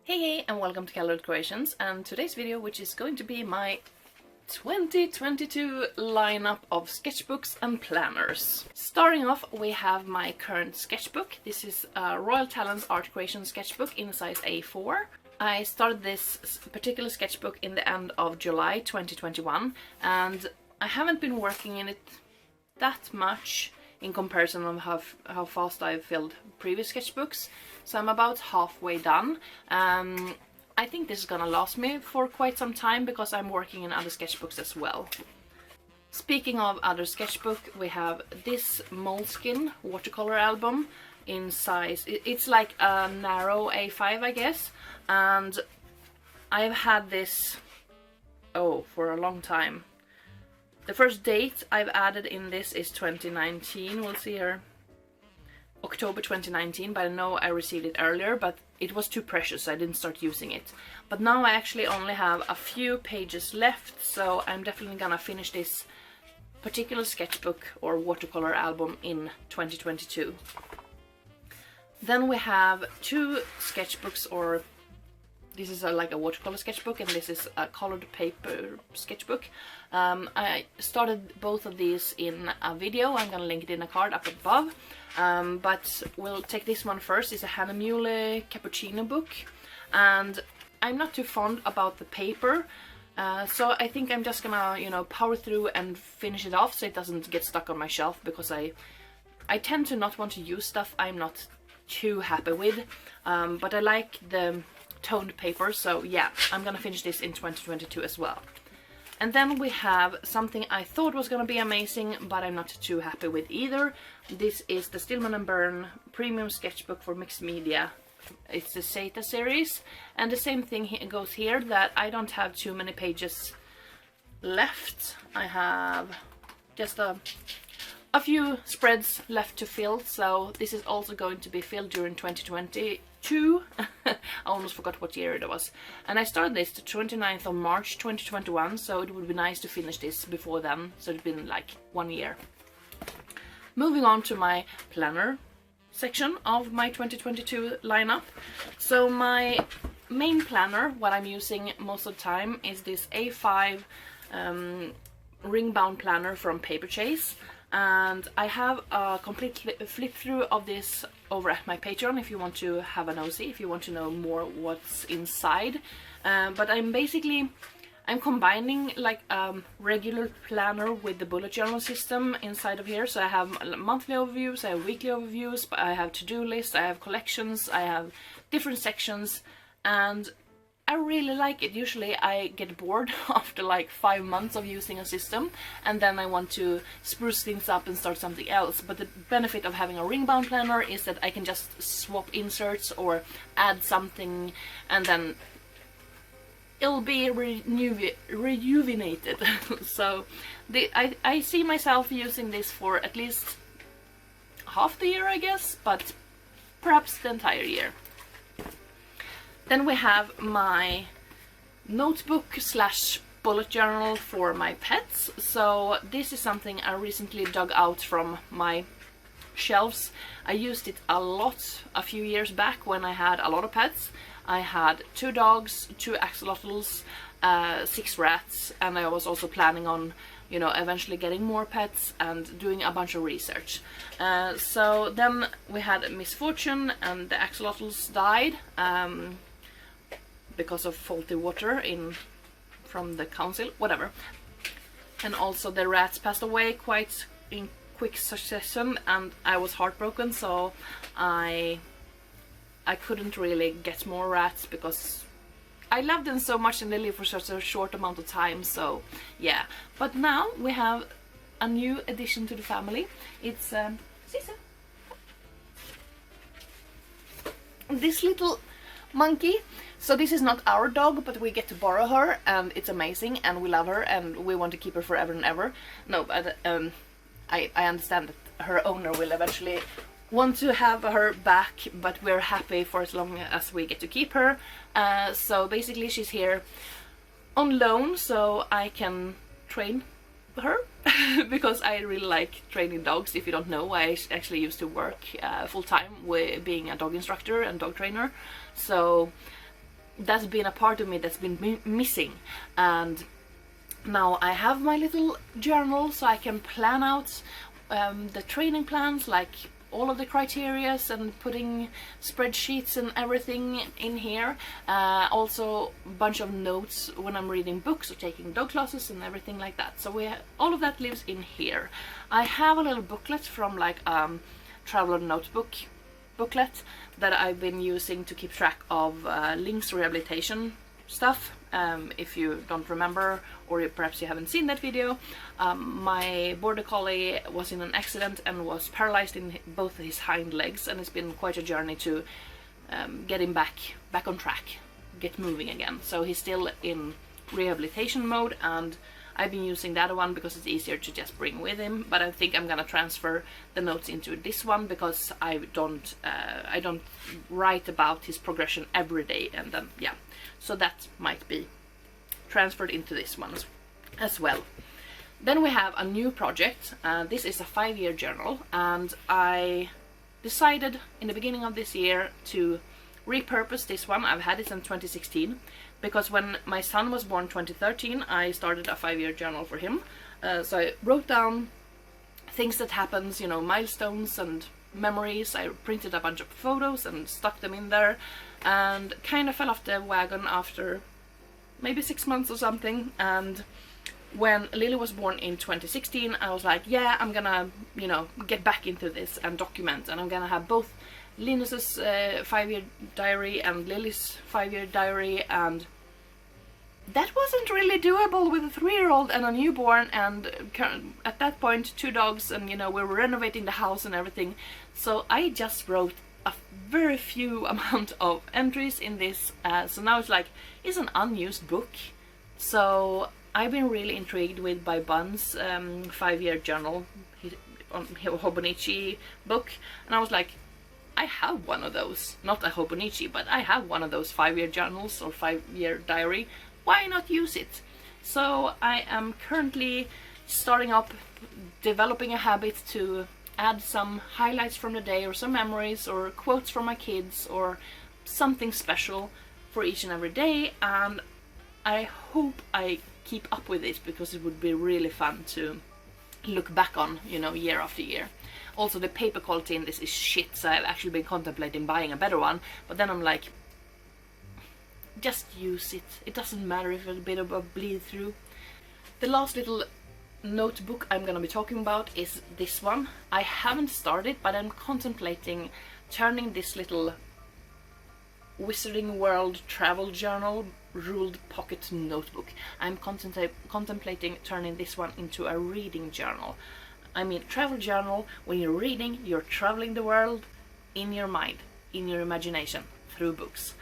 Hey and welcome to Kallerhult Creations, and today's video, which is going to be my 2022 lineup of sketchbooks and planners. Starting off, we have my current sketchbook. This is a Royal Talens Art Creation sketchbook in size A4. I started this particular sketchbook in the end of July 2021, and I haven't been working in it that much in comparison of how fast I've filled previous sketchbooks, so I'm about halfway done. I think this is gonna last me for quite some time because I'm working in other sketchbooks as well. Speaking of other sketchbook, we have this Moleskine watercolor album in size, it's like a narrow A5 I guess, and I've had this for a long time. The first date I've added in this is 2019, we'll see here, October 2019, but I know I received it earlier, but it was too precious, so I didn't start using it. But now I actually only have a few pages left, so I'm definitely gonna finish this particular sketchbook or watercolor album in 2022. Then we have two sketchbooks, or this is like a watercolor sketchbook and this is a colored paper sketchbook. I started both of these in a video, I'm gonna link it in a card up above. But we'll take this one first. It's a Hahnemühle Cappuccino book, and I'm not too fond about the paper, so I think I'm just gonna, power through and finish it off so it doesn't get stuck on my shelf, because I tend to not want to use stuff I'm not too happy with, but I like the toned paper, so yeah, I'm gonna finish this in 2022 as well. And then we have something I thought was gonna be amazing, but I'm not too happy with either. This is the Stillman Birn premium sketchbook for mixed media. It's the Zeta series, and the same thing goes here, that I don't have too many pages left. I have just a few spreads left to fill, so this is also going to be filled during 2022. I almost forgot what year it was. And I started this the 29th of March 2021, so it would be nice to finish this before then, so it's been like 1 year. Moving on to my planner section of my 2022 lineup. So my main planner, what I'm using most of the time, is this A5 ring bound planner from Paper Chase. And I have a complete flip through of this over at my Patreon if you want to have a nosy, if you want to know more what's inside. But I'm combining like a regular planner with the bullet journal system inside of here. So I have monthly overviews, I have weekly overviews, I have to-do lists, I have collections, I have different sections, and I really like it. Usually I get bored after like 5 months of using a system, and then I want to spruce things up and start something else. But the benefit of having a ring bound planner is that I can just swap inserts or add something, and then it'll be rejuvenated. So I see myself using this for at least half the year, I guess, but perhaps the entire year. Then we have my notebook slash bullet journal for my pets. So this is something I recently dug out from my shelves. I used it a lot a few years back when I had a lot of pets. I had 2 dogs, 2 axolotls, 6 rats, and I was also planning on, eventually getting more pets and doing a bunch of research. So then we had a misfortune and the axolotls died because of faulty water from the council, whatever. And also the rats passed away quite in quick succession, and I was heartbroken, so I couldn't really get more rats because I love them so much and they live for such a short amount of time, so yeah. But now we have a new addition to the family. It's Zeta. This little monkey. So this is not our dog, but we get to borrow her, and it's amazing, and we love her, and we want to keep her forever and ever. No, but I understand that her owner will eventually want to have her back, but we're happy for as long as we get to keep her. So basically she's here on loan, so I can train her because I really like training dogs. If you don't know, I actually used to work full-time with being a dog instructor and dog trainer, so that's been a part of me that's been missing. And now I have my little journal, so I can plan out the training plans, like all of the criterias, and putting spreadsheets and everything in here. Also a bunch of notes when I'm reading books or taking dog classes and everything like that. So all of that lives in here. I have a little booklet from like traveler notebook booklet that I've been using to keep track of Link's rehabilitation stuff. If you don't remember, or perhaps you haven't seen that video, my border collie was in an accident and was paralyzed in both his hind legs, and it's been quite a journey to get him back on track, get moving again. So he's still in rehabilitation mode, and I've been using that one because it's easier to just bring with him. But I think I'm gonna transfer the notes into this one, because I don't write about his progression every day, and then yeah, so that might be transferred into this one as well. Then we have a new project. This is a 5-year journal, and I decided in the beginning of this year to repurpose this one. I've had it since 2016, because when my son was born 2013, I started a 5-year journal for him. So I wrote down things that happens, you know, milestones and memories. I printed a bunch of photos and stuck them in there, and kind of fell off the wagon after maybe 6 months or something. And when Lily was born in 2016, I was like, yeah, I'm gonna, you know, get back into this and document, and I'm gonna have both Linus's 5-year diary and Lily's 5-year diary, and that wasn't really doable with a 3-year-old and a newborn, and at that point 2 dogs, and you know, we were renovating the house and everything. So I just wrote a very few amount of entries in this, so now it's like, it's an unused book. So I've been really intrigued by Bun's 5-year journal, Hobonichi book, and I was like, I have one of those, not a Hobonichi, but I have one of those 5-year journals or 5-year diary. Why not use it? So I am currently starting up, developing a habit to add some highlights from the day, or some memories, or quotes from my kids, or something special for each and every day. And I hope I keep up with this, because it would be really fun to look back on, you know, year after year. Also, the paper quality in this is shit, so I've actually been contemplating buying a better one, but then I'm like, just use it. It doesn't matter if it's a bit of a bleed through. The last little notebook I'm gonna be talking about is this one. I haven't started, but I'm contemplating turning this little Wizarding World travel journal ruled pocket notebook. I'm contemplating turning this one into a reading journal. I mean, travel journal, when you're reading, you're traveling the world in your mind, in your imagination, through books.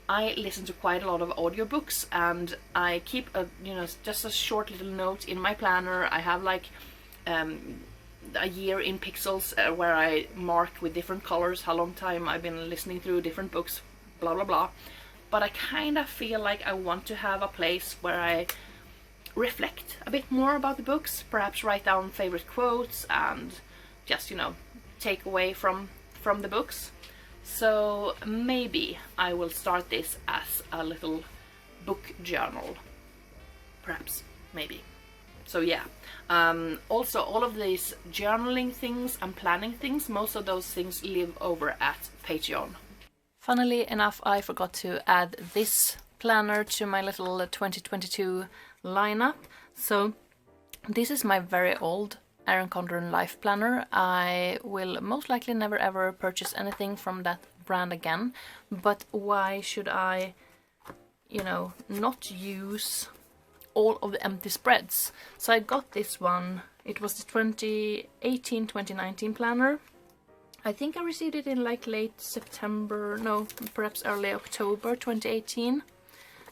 I listen to quite a lot of audiobooks, and I keep a, you know, just a short little note in my planner. I have like a year in pixels, where I mark with different colors how long time I've been listening through different books, blah blah blah. But I kind of feel like I want to have a place where I reflect a bit more about the books, perhaps write down favorite quotes, and just, you know, take away from the books. So maybe I will start this as a little book journal, perhaps, maybe. So yeah, also all of these journaling things and planning things, most of those things live over at Patreon. Funnily enough, I forgot to add this planner to my little 2022 lineup. So this is my very old Erin Condren Life Planner. I will most likely never ever purchase anything from that brand again, but why should I, you know, not use all of the empty spreads? So I got this one, it was the 2018-2019 planner. I think I received it in like late September, no, perhaps early October 2018,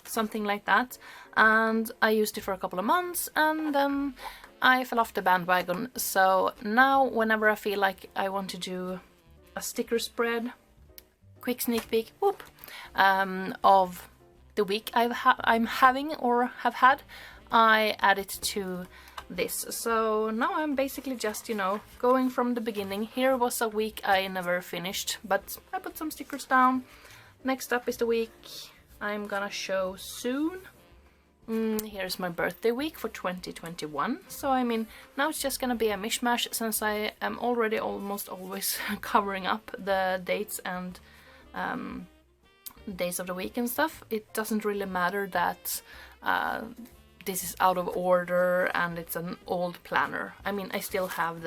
something like that. And I used it for a couple of months, and then I fell off the bandwagon. So now whenever I feel like I want to do a sticker spread, quick sneak peek, whoop, of the week I'm having or have had, I add it to this. So now I'm basically just, you know, going from the beginning. Here was a week I never finished, but I put some stickers down. Next up is the week I'm gonna show soon. Here's my birthday week for 2021. So I mean, now it's just gonna be a mishmash since I am already almost always covering up the dates and days of the week and stuff. It doesn't really matter that this is out of order and it's an old planner. I mean, I still have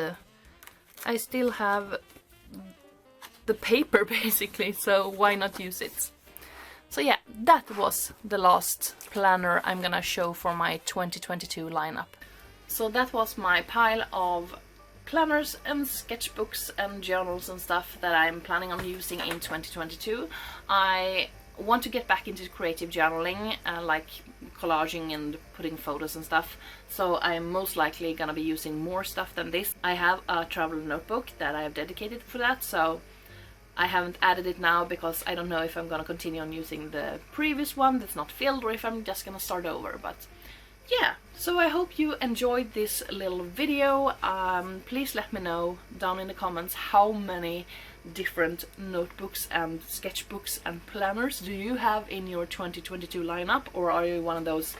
the paper basically, so why not use it? So yeah, that was the last planner I'm gonna show for my 2022 lineup. So that was my pile of planners and sketchbooks and journals and stuff that I'm planning on using in 2022. I want to get back into creative journaling, like collaging and putting photos and stuff, so I'm most likely gonna be using more stuff than this. I have a travel notebook that I have dedicated for that, so I haven't added it now because I don't know if I'm gonna continue on using the previous one that's not filled or if I'm just gonna start over. But yeah, so I hope you enjoyed this little video. Please let me know down in the comments how many different notebooks and sketchbooks and planners do you have in your 2022 lineup, or are you one of those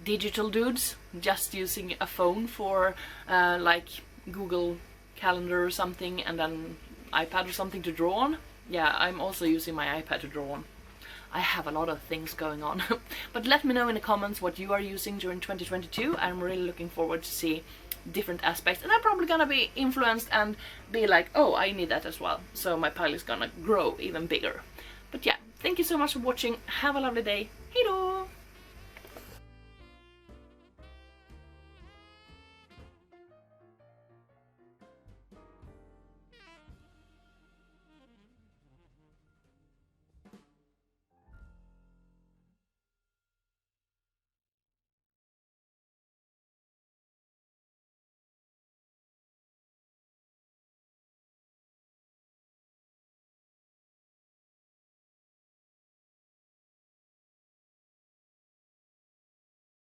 digital dudes just using a phone for like Google Calendar or something and then iPad or something to draw on? Yeah, I'm also using my iPad to draw on. I have a lot of things going on. But let me know in the comments what you are using during 2022. I'm really looking forward to see different aspects, and I'm probably gonna be influenced and be like, oh, I need that as well. So my pile is gonna grow even bigger. But yeah, thank you so much for watching. Have a lovely day.